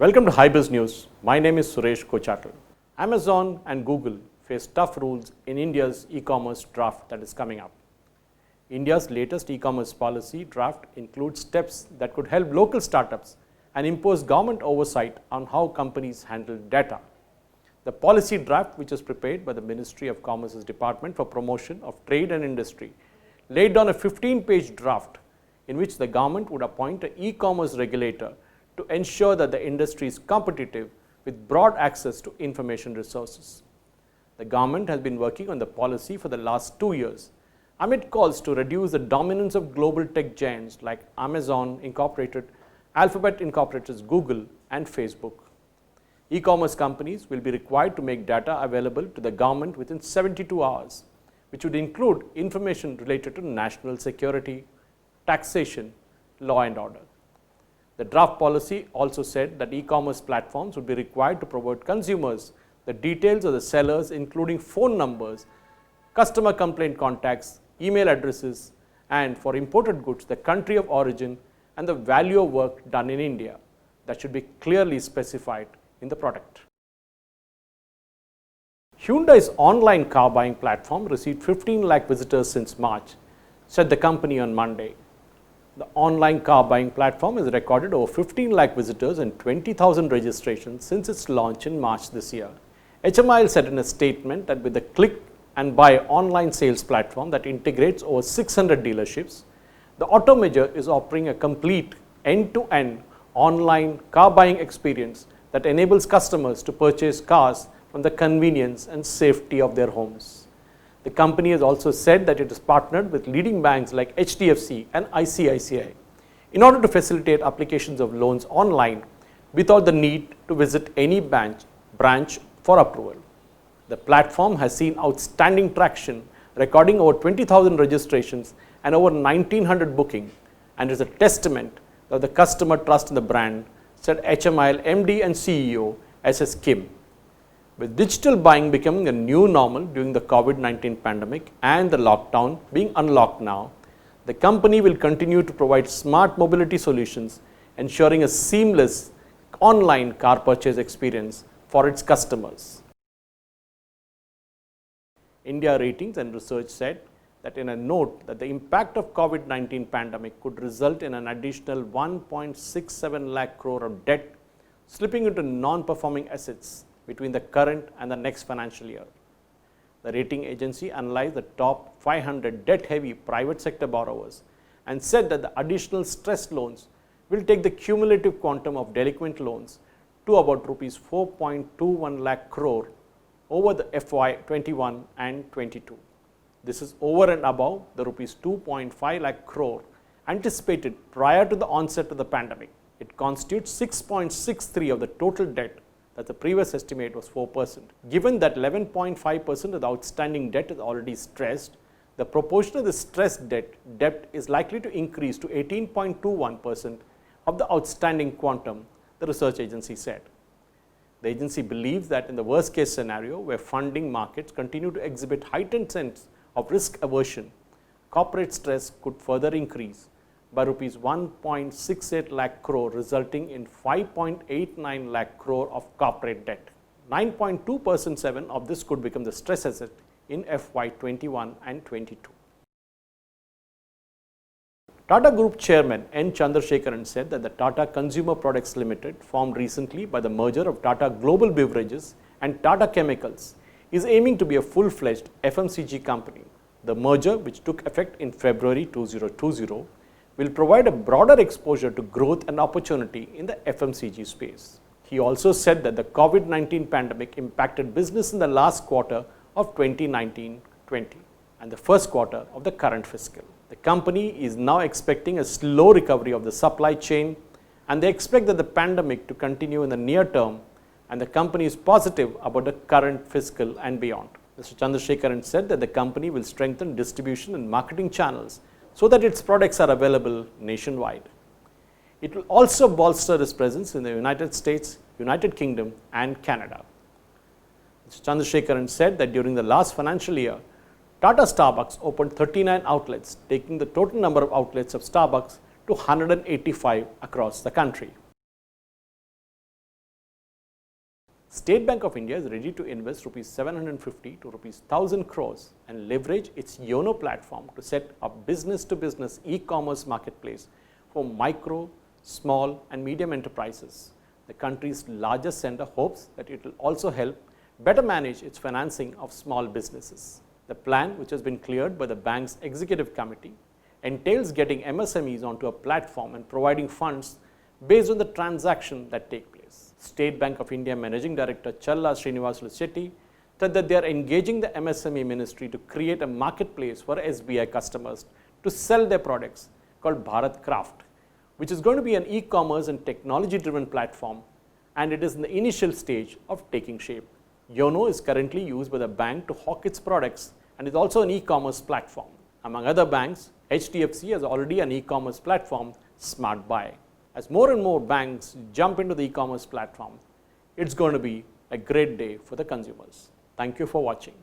Welcome to HiBiz News. My name is Suresh Kochattil. Amazon and Google face tough rules in India's e-commerce draft that is coming up. India's latest e-commerce policy draft includes steps that could help local startups and impose government oversight on how companies handle data. The policy draft, which was prepared by the Ministry of Commerce's Department for Promotion of Trade and Industry, laid down a 15-page draft in which the government would appoint an e-commerce regulator to ensure that the industry is competitive with broad access to information resources. The government has been working on the policy for the last 2 years amid calls to reduce the dominance of global tech giants like Amazon Incorporated, Alphabet Incorporated's Google, and Facebook. E-commerce companies will be required to make data available to the government within 72 hours, which would include information related to national security, taxation, law and order. The draft policy also said that e-commerce platforms would be required to provide consumers the details of the sellers, including phone numbers, customer complaint contacts, email addresses, and for imported goods, the country of origin and the value of work done in India. That should be clearly specified in the product. Hyundai's online car buying platform received 15 lakh visitors since March, said the company on Monday. The online car buying platform has recorded over 15 lakh visitors and 20,000 registrations since its launch in March this year. HMIL said in a statement that with the click and buy online sales platform that integrates over 600 dealerships, the automaker is offering a complete end-to-end online car buying experience that enables customers to purchase cars from the convenience and safety of their homes. The company has also said that it has partnered with leading banks like HDFC and ICICI in order to facilitate applications of loans online without the need to visit any branch for approval. The platform has seen outstanding traction, recording over 20,000 registrations and over 1,900 bookings, and is a testament of the customer trust in the brand, said HMIL MD and CEO SS Kim. With digital buying becoming a new normal during the COVID-19 pandemic and the lockdown being unlocked now, the company will continue to provide smart mobility solutions, ensuring a seamless online car purchase experience for its customers. India Ratings and Research said that in a note that the impact of COVID-19 pandemic could result in an additional 1.67 lakh crore of debt slipping into non-performing assets between the current and the next financial year. The rating agency analyzed the top 500 debt-heavy private sector borrowers and said that the additional stressed loans will take the cumulative quantum of delinquent loans to about rupees 4.21 lakh crore over the FY 21 and 22. This is over and above the rupees 2.5 lakh crore anticipated prior to the onset of the pandemic. It constitutes 6.63% of the total debt, that the previous estimate was 4%. Given that 11.5% of the outstanding debt is already stressed, the proportion of the stressed debt is likely to increase to 18.21% of the outstanding quantum, the research agency said. The agency believes that in the worst case scenario, where funding markets continue to exhibit heightened sense of risk aversion, corporate stress could further increase by rupees 1.68 lakh crore, resulting in 5.89 lakh crore of corporate debt. 9.2% of this could become the stress asset in FY 21 and 22. Tata Group Chairman N. Chandrasekaran said that the Tata Consumer Products Limited, formed recently by the merger of Tata Global Beverages and Tata Chemicals, is aiming to be a full-fledged FMCG company. The merger, which took effect in February 2020, will provide a broader exposure to growth and opportunity in the FMCG space. He also said that the COVID-19 pandemic impacted business in the last quarter of 2019-20 and the first quarter of the current fiscal. The company is now expecting a slow recovery of the supply chain, and they expect that the pandemic to continue in the near term, and the company is positive about the current fiscal and beyond. Mr. Chandrasekaran said that the company will strengthen distribution and marketing channels so that its products are available nationwide. It will also bolster its presence in the United States, United Kingdom, and Canada. Mr. Chandrasekaran said that during the last financial year, Tata Starbucks opened 39 outlets, taking the total number of outlets of Starbucks to 185 across the country. State Bank of India is ready to invest rupees 750 to rupees 1000 crores and leverage its YONO platform to set up business-to-business e-commerce marketplace for micro, small and medium enterprises. The country's largest center hopes that it will also help better manage its financing of small businesses. The plan, which has been cleared by the bank's executive committee, entails getting MSMEs onto a platform and providing funds based on the transaction that take place. State Bank of India Managing Director Challa Srinivasulu Shetty said that they are engaging the MSME ministry to create a marketplace for SBI customers to sell their products called Bharat Craft, which is going to be an e-commerce and technology-driven platform, and it is in the initial stage of taking shape. YONO is currently used by the bank to hawk its products and is also an e-commerce platform. Among other banks, HDFC has already an e-commerce platform, Smart Buy. As more and more banks jump into the e-commerce platform, it's going to be a great day for the consumers. Thank you for watching.